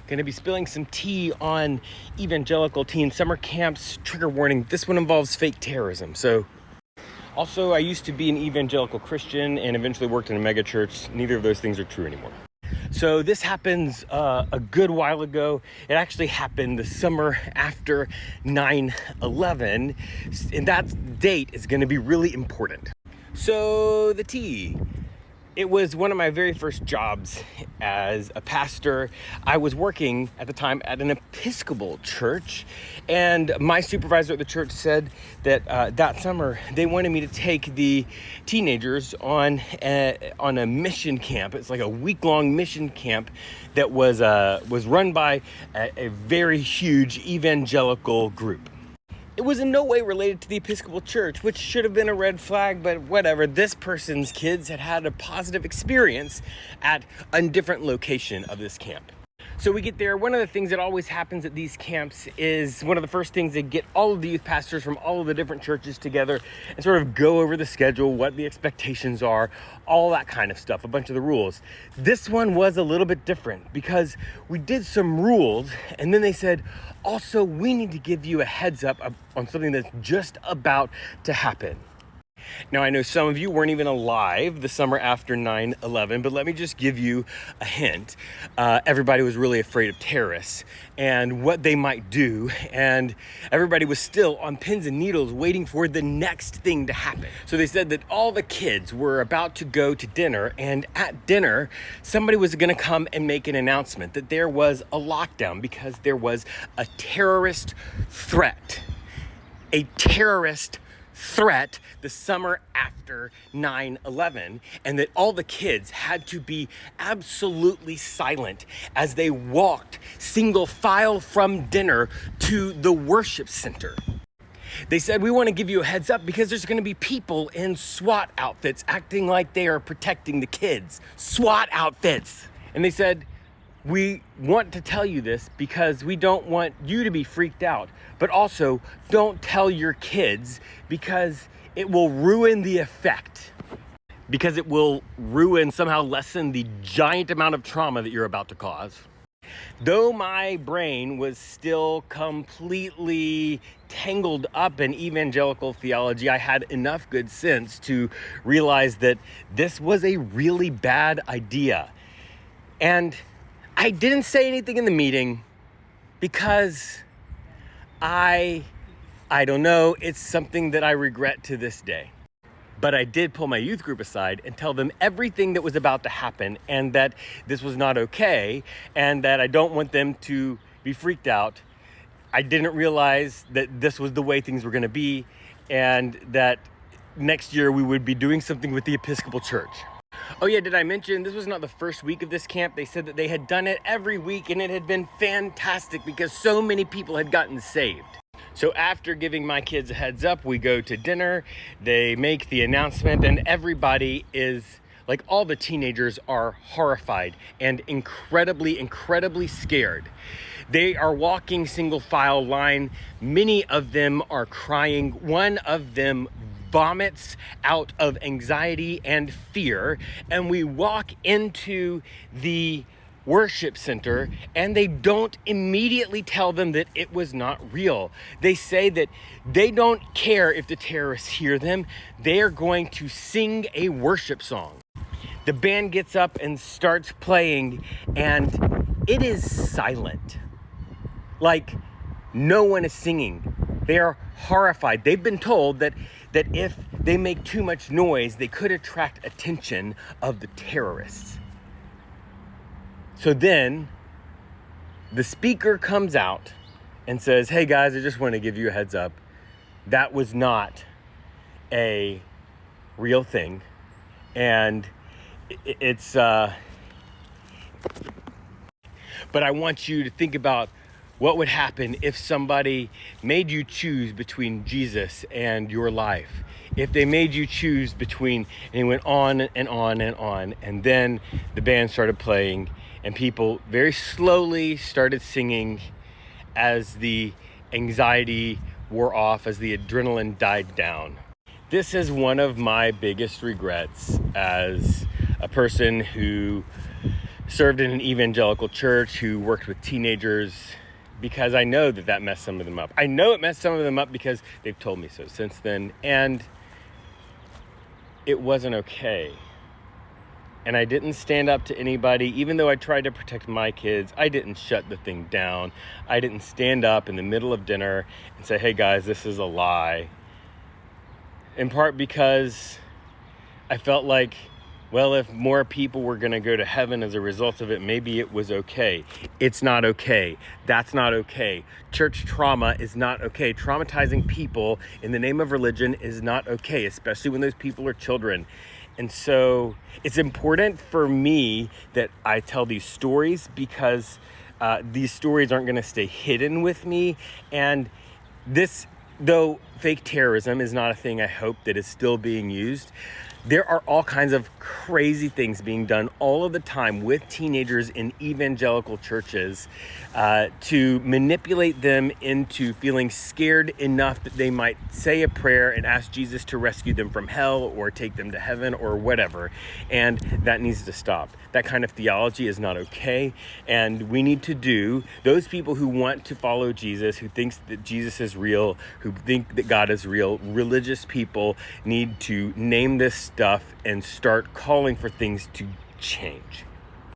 Going to be spilling some tea on evangelical teen summer camps. Trigger warning, this one involves fake terrorism. Also, I used to be an evangelical Christian and eventually worked in a mega church. Neither of those things are true anymore. So this happens a good while ago. It actually happened the summer after 9/11, and that date is going to be really important. So the tea. It was one of my very first jobs as a pastor. I was working at the time at an Episcopal church, and my supervisor at the church said that that summer they wanted me to take the teenagers on a mission camp. It's like a week-long mission camp that was run by a very huge evangelical group. It was in no way related to the Episcopal Church, which should have been a red flag, but whatever. This person's kids had a positive experience at a different location of this camp. So we get there. One of the things that always happens at these camps is one of the first things they get all of the youth pastors from all of the different churches together and sort of go over the schedule, what the expectations are, all that kind of stuff, a bunch of the rules. This one was a little bit different because we did some rules and then they said, also, we need to give you a heads up on something that's just about to happen. Now, I know some of you weren't even alive the summer after 9/11, but let me just give you a hint. Everybody was really afraid of terrorists and what they might do, and everybody was still on pins and needles waiting for the next thing to happen. So they said that all the kids were about to go to dinner, and at dinner, somebody was going to come and make an announcement that there was a lockdown because there was a terrorist threat. A terrorist threat the summer after 9/11, and that all the kids had to be absolutely silent as they walked single file from dinner to the worship center. They said, we want to give you a heads up because there's going to be people in SWAT outfits acting like they are protecting the kids. SWAT outfits. And they said, we want to tell you this because we don't want you to be freaked out, but also don't tell your kids because it will ruin the effect, because it will somehow lessen the giant amount of trauma that you're about to cause. Though my brain was still completely tangled up in evangelical theology, I had enough good sense to realize that this was a really bad idea. And I didn't say anything in the meeting because I don't know, it's something that I regret to this day. But I did pull my youth group aside and tell them everything that was about to happen and that this was not okay and that I don't want them to be freaked out. I didn't realize that this was the way things were going to be and that next year we would be doing something with the Episcopal Church. Oh yeah, did I mention this was not the first week of this camp? They said that they had done it every week and it had been fantastic because so many people had gotten saved. So after giving my kids a heads up, we go to dinner, they make the announcement, and everybody is, like all the teenagers are horrified and incredibly scared. They are walking single file line. Many of them are crying. One of them vomits out of anxiety and fear, and we walk into the worship center and they don't immediately tell them that it was not real. They say that they don't care if the terrorists hear them. They are going to sing a worship song. The band gets up and starts playing and it is silent. Like no one is singing. They are horrified. They've been told that if they make too much noise, they could attract attention of the terrorists. So then the speaker comes out and says, hey guys, I just want to give you a heads up. That was not a real thing. And it's, but I want you to think about what would happen if somebody made you choose between Jesus and your life. If they made you choose between, and it went on and on and on, and then the band started playing, and people very slowly started singing as the anxiety wore off, as the adrenaline died down. This is one of my biggest regrets as a person who served in an evangelical church who worked with teenagers, because I know that messed some of them up. I know it messed some of them up because they've told me so since then, and it wasn't okay. And I didn't stand up to anybody, even though I tried to protect my kids. I didn't shut the thing down. I didn't stand up in the middle of dinner and say, hey guys, this is a lie. In part because I felt like, well, if more people were going to go to heaven as a result of it, maybe it was okay. It's not okay. That's not okay. Church trauma is not okay. Traumatizing people in the name of religion is not okay, especially when those people are children. And so it's important for me that I tell these stories, because these stories aren't going to stay hidden with me. And this, though fake terrorism is not a thing I hope that is still being used, there are all kinds of crazy things being done all of the time with teenagers in evangelical churches to manipulate them into feeling scared enough that they might say a prayer and ask Jesus to rescue them from hell or take them to heaven or whatever. And that needs to stop. That kind of theology is not okay. And we need to do, those people who want to follow Jesus, who thinks that Jesus is real, who think that God is real, religious people need to name this stuff and start calling for things to change.